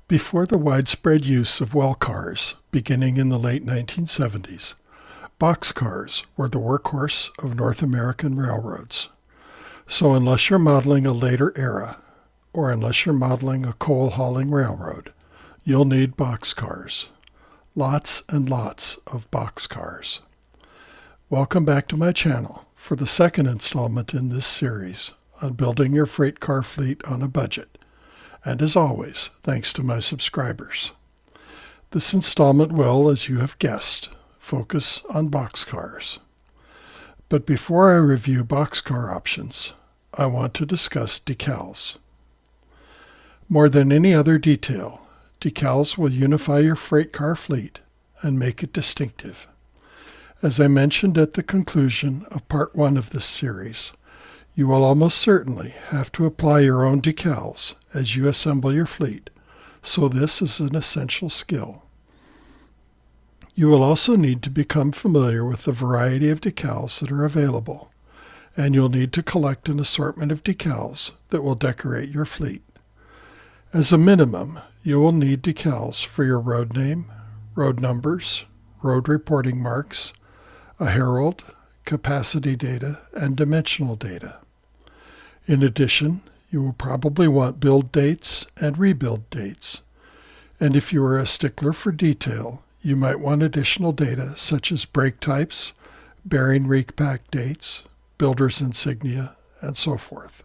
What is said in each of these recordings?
Before the widespread use of well cars, beginning in the late 1970s, boxcars were the workhorse of North American railroads. So unless you're modeling a later era, or unless you're modeling a coal hauling railroad, you'll need boxcars. Lots and lots of boxcars. Welcome back to my channel for the second installment in this series on building your freight car fleet on a budget. And as always, thanks to my subscribers. This installment will, as you have guessed, focus on boxcars. But before I review boxcar options, I want to discuss decals. More than any other detail, decals will unify your freight car fleet and make it distinctive. As I mentioned at the conclusion of part 1 of this series, you will almost certainly have to apply your own decals as you assemble your fleet, so this is an essential skill. You will also need to become familiar with the variety of decals that are available, and you'll need to collect an assortment of decals that will decorate your fleet. As a minimum, you will need decals for your road name, road numbers, road reporting marks, a herald, capacity data, and dimensional data. In addition, you will probably want build dates and rebuild dates. And if you are a stickler for detail, you might want additional data such as brake types, bearing repack dates, builder's insignia, and so forth.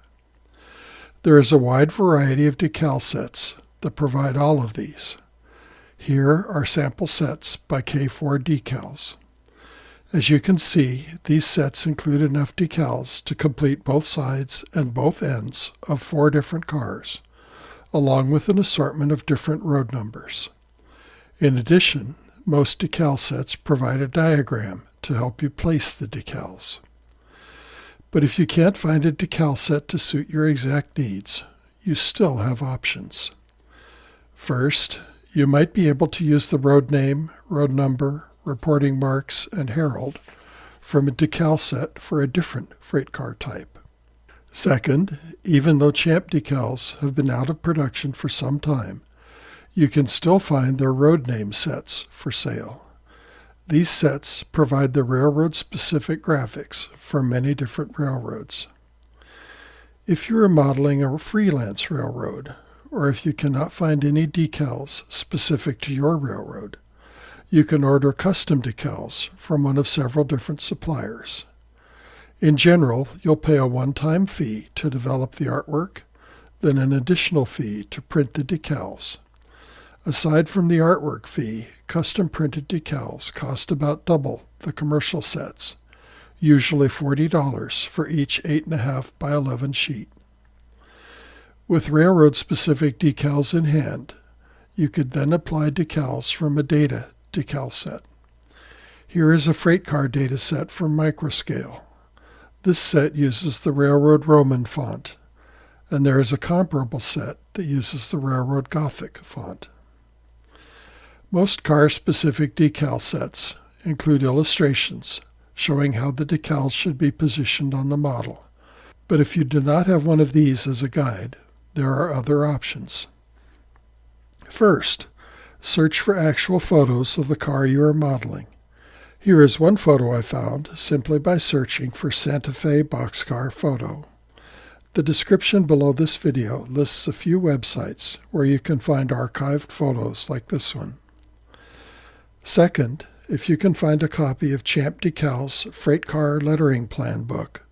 There is a wide variety of decal sets that provide all of these. Here are sample sets by K4 Decals. As you can see, these sets include enough decals to complete both sides and both ends of 4 different cars, along with an assortment of different road numbers. In addition, most decal sets provide a diagram to help you place the decals. But if you can't find a decal set to suit your exact needs, you still have options. First, you might be able to use the road name, road number, reporting marks, and herald from a decal set for a different freight car type. Second, even though Champ decals have been out of production for some time, you can still find their road name sets for sale. These sets provide the railroad-specific graphics for many different railroads. If you are modeling a freelance railroad, or if you cannot find any decals specific to your railroad, you can order custom decals from one of several different suppliers. In general, you'll pay a one-time fee to develop the artwork, then an additional fee to print the decals. Aside from the artwork fee, custom printed decals cost about double the commercial sets, usually $40 for each 8.5 by 11 sheet. With railroad-specific decals in hand, you could then apply decals from a data decal set. Here is a freight car data set from Microscale. This set uses the Railroad Roman font, and there is a comparable set that uses the Railroad Gothic font. Most car-specific decal sets include illustrations showing how the decals should be positioned on the model, but if you do not have one of these as a guide, there are other options. First, search for actual photos of the car you are modeling. Here is one photo I found simply by searching for Santa Fe boxcar photo. The description below this video lists a few websites where you can find archived photos like this one. Second, if you can find a copy of Champ Decals' Freight Car Lettering Plan book,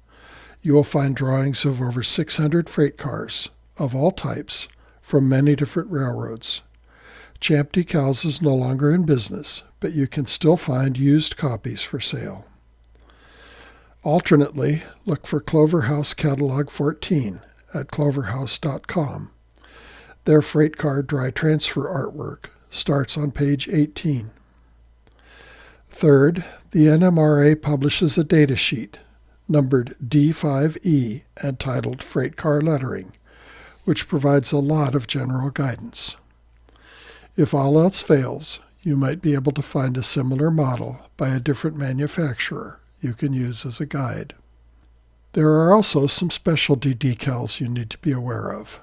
you will find drawings of over 600 freight cars of all types from many different railroads. Champ Decals is no longer in business, but you can still find used copies for sale. Alternately, look for Cloverhouse Catalog 14 at cloverhouse.com. Their freight car dry transfer artwork starts on page 18. Third, the NMRA publishes a data sheet numbered D5E and titled Freight Car Lettering, which provides a lot of general guidance. If all else fails, you might be able to find a similar model by a different manufacturer you can use as a guide. There are also some specialty decals you need to be aware of.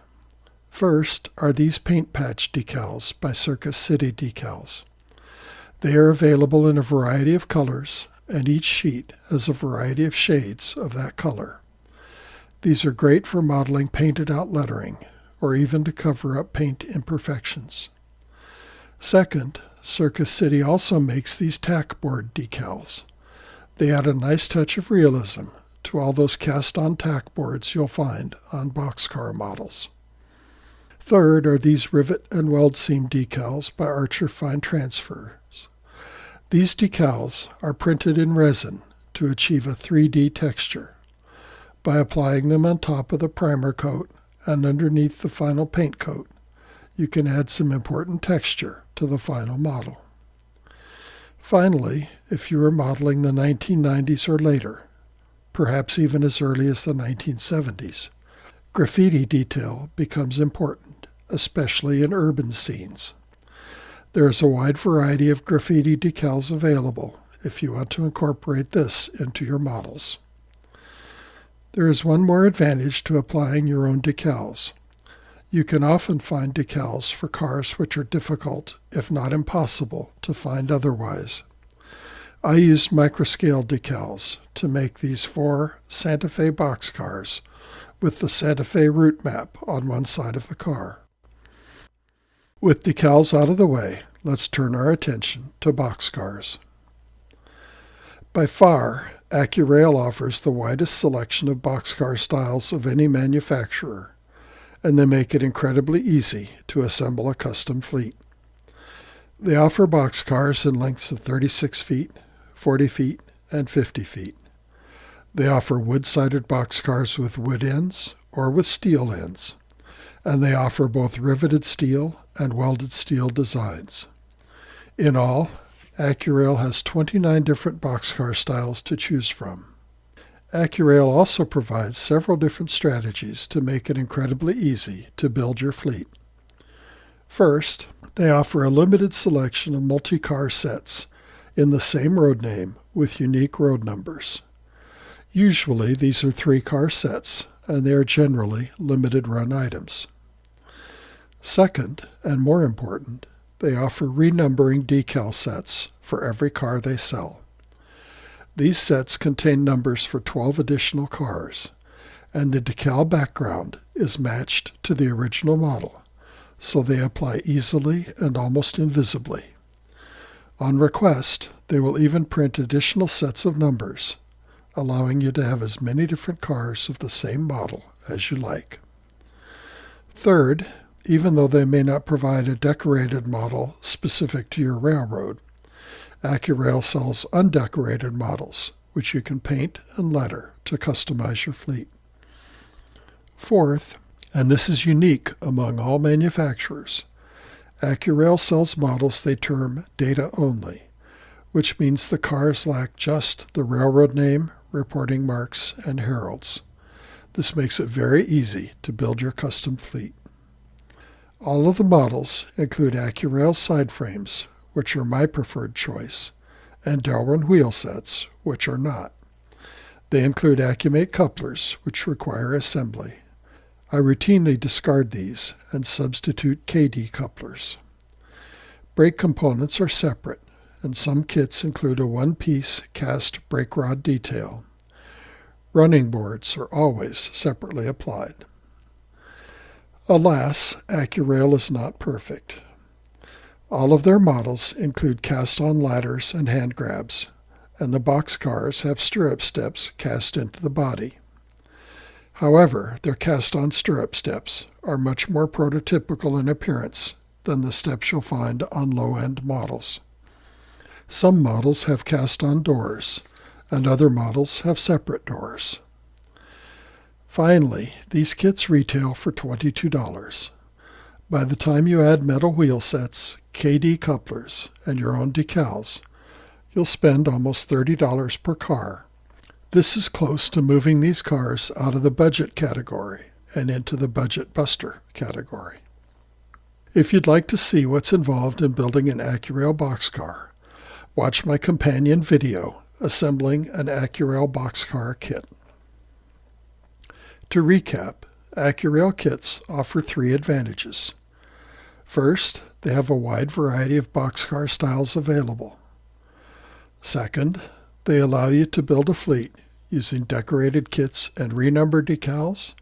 First are these paint patch decals by Circus City Decals. They are available in a variety of colors, and each sheet has a variety of shades of that color. These are great for modeling painted out lettering, or even to cover up paint imperfections. Second, Circus City also makes these tack board decals. They add a nice touch of realism to all those cast-on tack boards you'll find on boxcar models. Third are these rivet and weld seam decals by Archer Fine Transfers. These decals are printed in resin to achieve a 3D texture. By applying them on top of the primer coat and underneath the final paint coat, you can add some important texture to the final model. Finally, if you are modeling the 1990s or later, perhaps even as early as the 1970s, graffiti detail becomes important, especially in urban scenes. There is a wide variety of graffiti decals available if you want to incorporate this into your models. There is one more advantage to applying your own decals. You can often find decals for cars which are difficult, if not impossible, to find otherwise. I used microscale decals to make these 4 Santa Fe boxcars with the Santa Fe route map on one side of the car. With decals out of the way, let's turn our attention to boxcars. By far, Accurail offers the widest selection of boxcar styles of any manufacturer, and they make it incredibly easy to assemble a custom fleet. They offer boxcars in lengths of 36 feet, 40 feet, and 50 feet. They offer wood-sided boxcars with wood ends or with steel ends, and they offer both riveted steel and welded steel designs. In all, Accurail has 29 different boxcar styles to choose from. Accurail also provides several different strategies to make it incredibly easy to build your fleet. First, they offer a limited selection of multi-car sets in the same road name with unique road numbers. Usually these are 3-car sets, and they are generally limited run items. Second, and more important, they offer renumbering decal sets for every car they sell. These sets contain numbers for 12 additional cars, and the decal background is matched to the original model, so they apply easily and almost invisibly. On request, they will even print additional sets of numbers, allowing you to have as many different cars of the same model as you like. Third, even though they may not provide a decorated model specific to your railroad, Accurail sells undecorated models, which you can paint and letter to customize your fleet. Fourth, and this is unique among all manufacturers, Accurail sells models they term data only, which means the cars lack just the railroad name, reporting marks, and heralds. This makes it very easy to build your custom fleet. All of the models include Accurail side frames, which are my preferred choice, and Delrin wheel sets, which are not. They include Accumate couplers, which require assembly. I routinely discard these and substitute Kadee couplers. Brake components are separate, and some kits include a one-piece cast brake rod detail. Running boards are always separately applied. Alas, Accurail is not perfect. All of their models include cast-on ladders and hand grabs, and the boxcars have stirrup steps cast into the body. However, their cast-on stirrup steps are much more prototypical in appearance than the steps you'll find on low-end models. Some models have cast-on doors, and other models have separate doors. Finally, these kits retail for $22. By the time you add metal wheel sets, Kadee couplers, and your own decals, you'll spend almost $30 per car. This is close to moving these cars out of the budget category and into the budget buster category. If you'd like to see what's involved in building an Accurail boxcar, watch my companion video, Assembling an Accurail Boxcar Kit. To recap, Accurail kits offer three advantages. First, they have a wide variety of boxcar styles available. Second, they allow you to build a fleet using decorated kits and renumbered decals,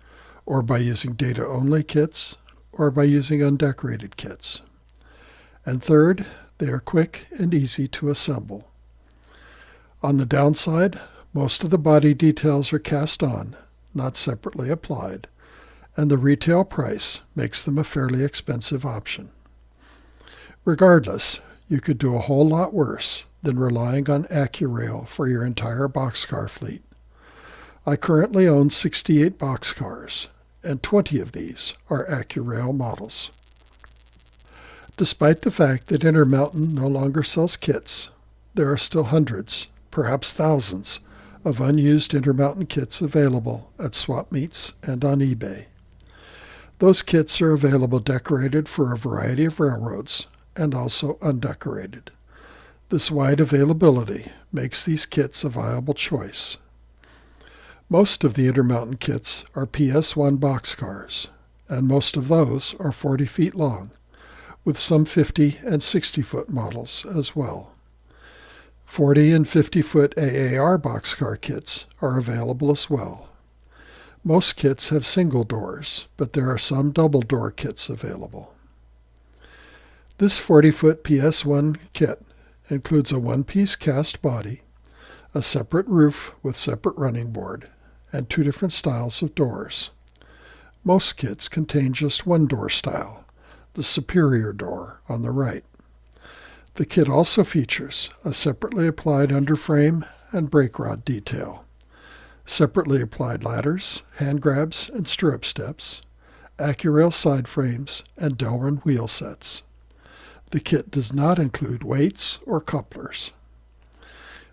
or by using data-only kits, or by using undecorated kits. And third, they are quick and easy to assemble. On the downside, most of the body details are cast on, not separately applied, and the retail price makes them a fairly expensive option. Regardless, you could do a whole lot worse than relying on Accurail for your entire boxcar fleet. I currently own 68 boxcars, and 20 of these are Accurail models. Despite the fact that Intermountain no longer sells kits, there are still hundreds, perhaps thousands, of unused Intermountain kits available at swap meets and on eBay. Those kits are available decorated for a variety of railroads and also undecorated. This wide availability makes these kits a viable choice. Most of the Intermountain kits are PS1 boxcars, and most of those are 40 feet long, with some 50 and 60-foot models as well. 40 and 50-foot AAR boxcar kits are available as well. Most kits have single doors, but there are some double door kits available. This 40-foot PS1 kit includes a one-piece cast body, a separate roof with separate running board, and two different styles of doors. Most kits contain just one door style, the superior door on the right. The kit also features a separately applied underframe and brake rod detail, separately applied ladders, hand grabs, and stirrup steps, Accurail side frames, and Delrin wheel sets. The kit does not include weights or couplers.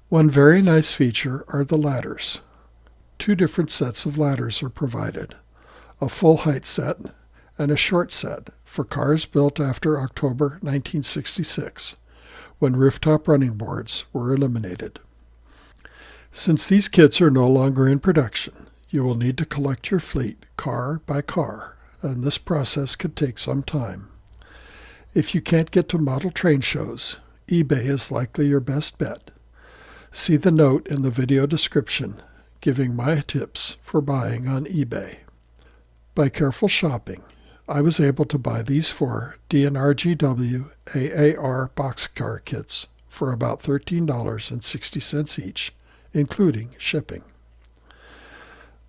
One very nice feature are the ladders. Two different sets of ladders are provided, a full height set and a short set for cars built after October 1966, when rooftop running boards were eliminated. Since these kits are no longer in production, you will need to collect your fleet car by car, and this process could take some time. If you can't get to model train shows, eBay is likely your best bet. See the note in the video description giving my tips for buying on eBay. By careful shopping, I was able to buy these four DNRGW AAR boxcar kits for about $13.60 each, including shipping.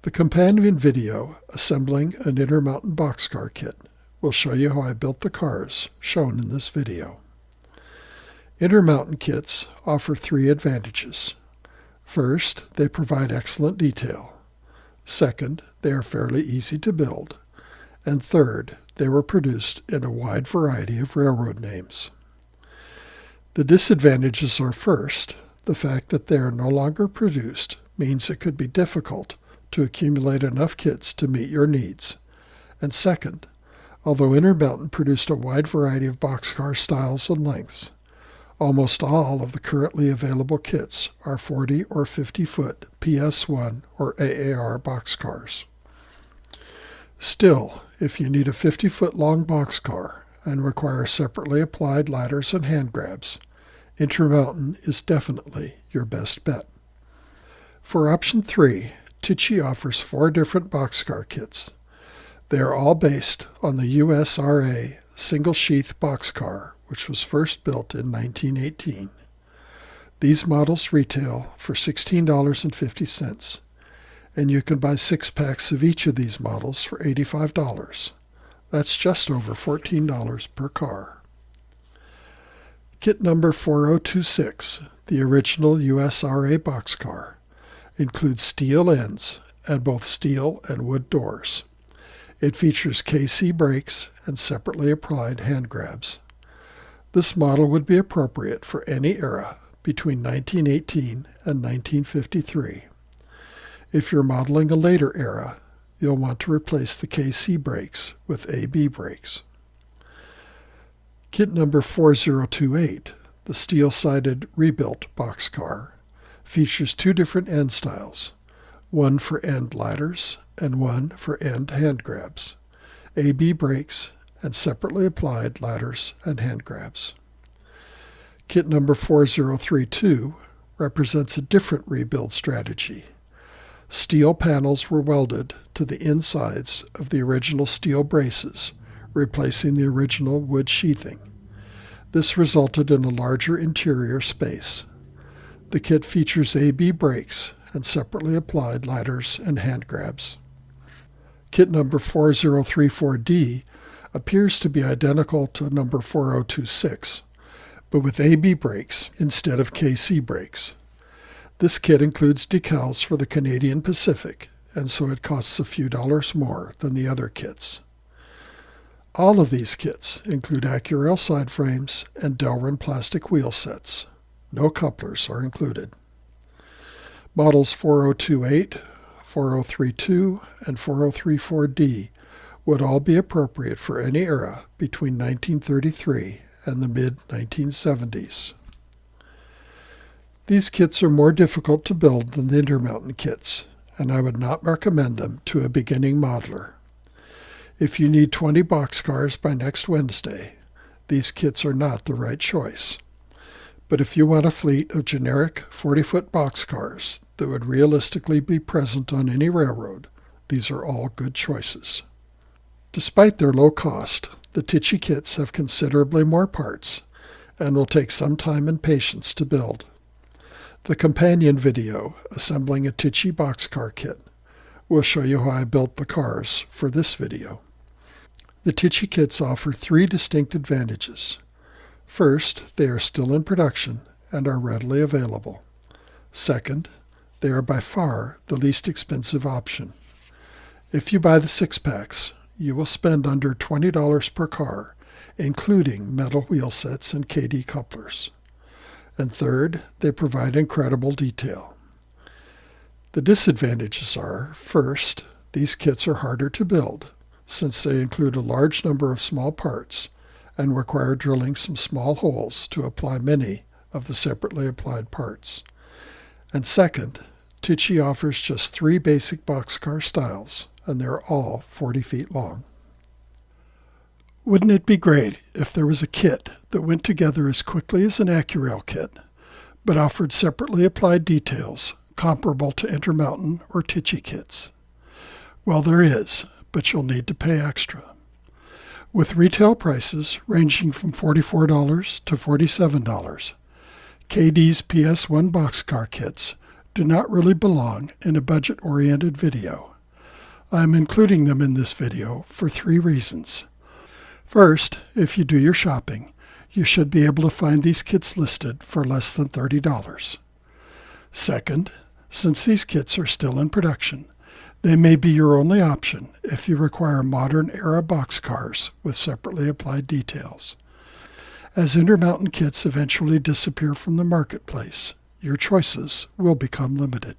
The companion video, Assembling an Intermountain Boxcar Kit, will show you how I built the cars shown in this video. Intermountain kits offer three advantages. First, they provide excellent detail. Second, they are fairly easy to build. And third, they were produced in a wide variety of railroad names. The disadvantages are first, the fact that they are no longer produced means it could be difficult to accumulate enough kits to meet your needs. And second, although Intermountain produced a wide variety of boxcar styles and lengths, almost all of the currently available kits are 40 or 50-foot PS1 or AAR boxcars. Still, if you need a 50-foot long boxcar and require separately applied ladders and hand grabs, Intermountain is definitely your best bet. For option 3, Tichy offers 4 different boxcar kits. They are all based on the USRA single-sheath boxcar, which was first built in 1918. These models retail for $16.50, and you can buy 6 packs of each of these models for $85. That's just over $14 per car. Kit number 4026, the original USRA boxcar, includes steel ends and both steel and wood doors. It features KC brakes and separately applied hand grabs. This model would be appropriate for any era between 1918 and 1953. If you're modeling a later era, you'll want to replace the KC brakes with AB brakes. Kit number 4028, the steel-sided rebuilt boxcar, features 2 different end styles. one for end ladders and one for end hand grabs, AB brakes, and separately applied ladders and hand grabs. Kit number 4032 represents a different rebuild strategy. Steel panels were welded to the insides of the original steel braces, replacing the original wood sheathing. This resulted in a larger interior space. The kit features AB brakes and separately applied ladders and hand grabs. Kit number 4034D appears to be identical to number 4026, but with AB brakes instead of KC brakes. This kit includes decals for the Canadian Pacific, and so it costs a few dollars more than the other kits. All of these kits include Accurail side frames and Delrin plastic wheel sets. No couplers are included. Models 4028, 4032, and 4034D would all be appropriate for any era between 1933 and the mid-1970s. These kits are more difficult to build than the Intermountain kits, and I would not recommend them to a beginning modeler. If you need 20 boxcars by next Wednesday, these kits are not the right choice. But if you want a fleet of generic 40-foot boxcars that would realistically be present on any railroad, these are all good choices. Despite their low cost, the Tichy kits have considerably more parts and will take some time and patience to build. The companion video, Assembling a Tichy Boxcar Kit, will show you how I built the cars for this video. The Tichy kits offer three distinct advantages. First, they are still in production and are readily available. Second, they are by far the least expensive option. If you buy the six-packs, you will spend under $20 per car, including metal wheel sets and Kadee couplers. And third, they provide incredible detail. The disadvantages are, first, these kits are harder to build, since they include a large number of small parts and require drilling some small holes to apply many of the separately applied parts. And second, Tichy offers just 3 basic boxcar styles, and they're all 40 feet long. Wouldn't it be great if there was a kit that went together as quickly as an Accurail kit, but offered separately applied details comparable to Intermountain or Tichy kits? Well, there is, but you'll need to pay extra. With retail prices ranging from $44 to $47, Kadee's PS1 boxcar kits do not really belong in a budget-oriented video. I'm including them in this video for 3 reasons. First, if you do your shopping, you should be able to find these kits listed for less than $30. Second, since these kits are still in production, they may be your only option if you require modern-era boxcars with separately applied details. As Intermountain kits eventually disappear from the marketplace, your choices will become limited.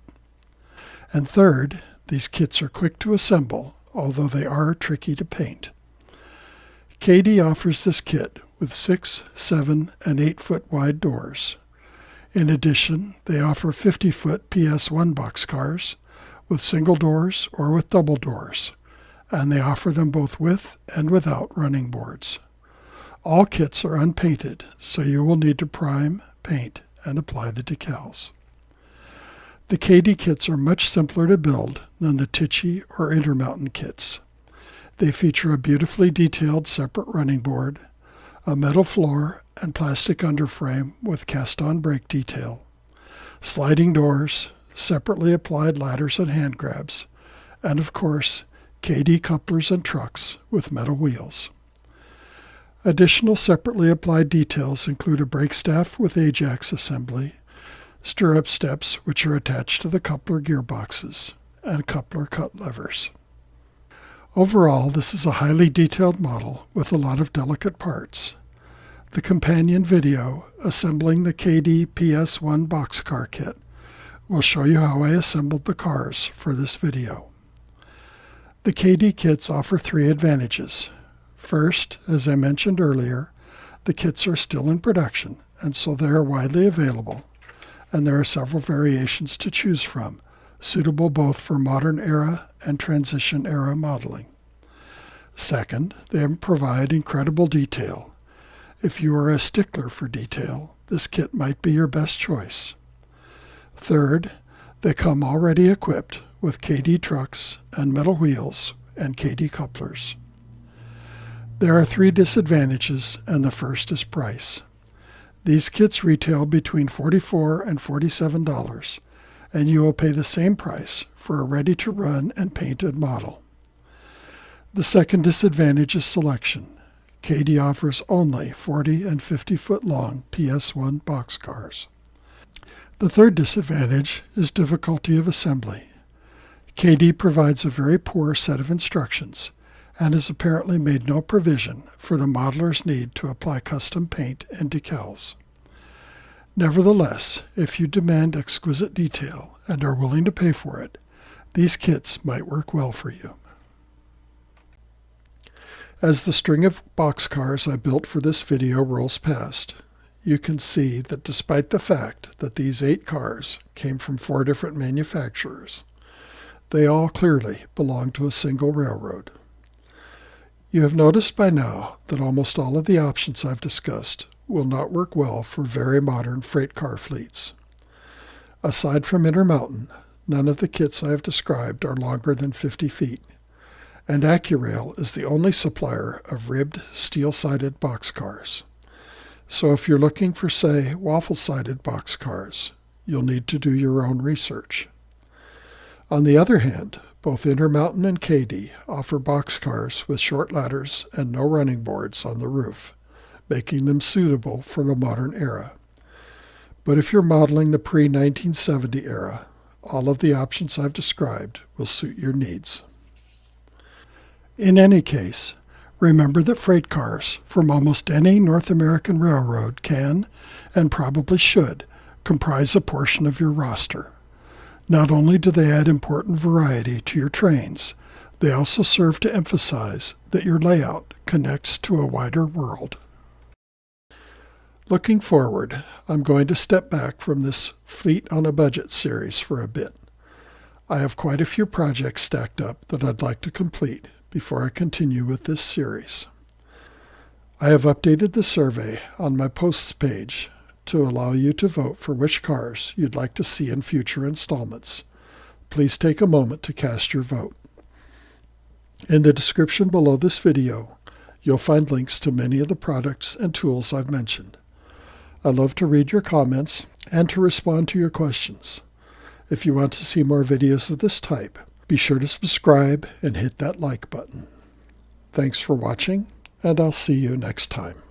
And third, these kits are quick to assemble, although they are tricky to paint. Kadee offers this kit with 6, 7, and 8-foot wide doors. In addition, they offer 50-foot PS1 boxcars with single doors or with double doors, and they offer them both with and without running boards. All kits are unpainted, so you will need to prime, paint, and apply the decals. The Kadee kits are much simpler to build than the Tichy or Intermountain kits. They feature a beautifully detailed separate running board, a metal floor and plastic underframe with cast-on brake detail, sliding doors, separately applied ladders and hand grabs, and of course, Kadee couplers and trucks with metal wheels. Additional separately applied details include a brake staff with Ajax assembly, stirrup steps which are attached to the coupler gearboxes, and coupler cut levers. Overall, this is a highly detailed model with a lot of delicate parts. The companion video, Assembling the Kadee PS1 Boxcar Kit, will show you how I assembled the cars for this video. The Kadee kits offer 3 advantages. First, as I mentioned earlier, the kits are still in production, and so they are widely available, and there are several variations to choose from, suitable both for modern era and transition era modeling. Second, they provide incredible detail. If you are a stickler for detail, this kit might be your best choice. Third, they come already equipped with Kadee trucks and metal wheels and Kadee couplers. There are 3 disadvantages, and the first is price. These kits retail between $44 and $47, and you will pay the same price for a ready-to-run and painted model. The second disadvantage is selection. Kadee offers only 40 and 50-foot long PS1 boxcars. The third disadvantage is difficulty of assembly. Kadee provides a very poor set of instructions and has apparently made no provision for the modeler's need to apply custom paint and decals. Nevertheless, if you demand exquisite detail and are willing to pay for it, these kits might work well for you. As the string of boxcars I built for this video rolls past, you can see that despite the fact that these 8 cars came from 4 different manufacturers, they all clearly belong to a single railroad. You have noticed by now that almost all of the options I've discussed will not work well for very modern freight car fleets. Aside from Intermountain, none of the kits I have described are longer than 50 feet, and Accurail is the only supplier of ribbed steel-sided boxcars. So if you're looking for, say, waffle-sided boxcars, you'll need to do your own research. On the other hand, both Intermountain and Kadee offer boxcars with short ladders and no running boards on the roof, making them suitable for the modern era. But if you're modeling the pre-1970 era, all of the options I've described will suit your needs. In any case, remember that freight cars from almost any North American railroad can, and probably should, comprise a portion of your roster. Not only do they add important variety to your trains, they also serve to emphasize that your layout connects to a wider world. Looking forward, I'm going to step back from this Fleet on a Budget series for a bit. I have quite a few projects stacked up that I'd like to complete before I continue with this series. I have updated the survey on my posts page to allow you to vote for which cars you'd like to see in future installments. Please take a moment to cast your vote. In the description below this video, you'll find links to many of the products and tools I've mentioned. I love to read your comments and to respond to your questions. If you want to see more videos of this type, be sure to subscribe and hit that like button. Thanks for watching, and I'll see you next time.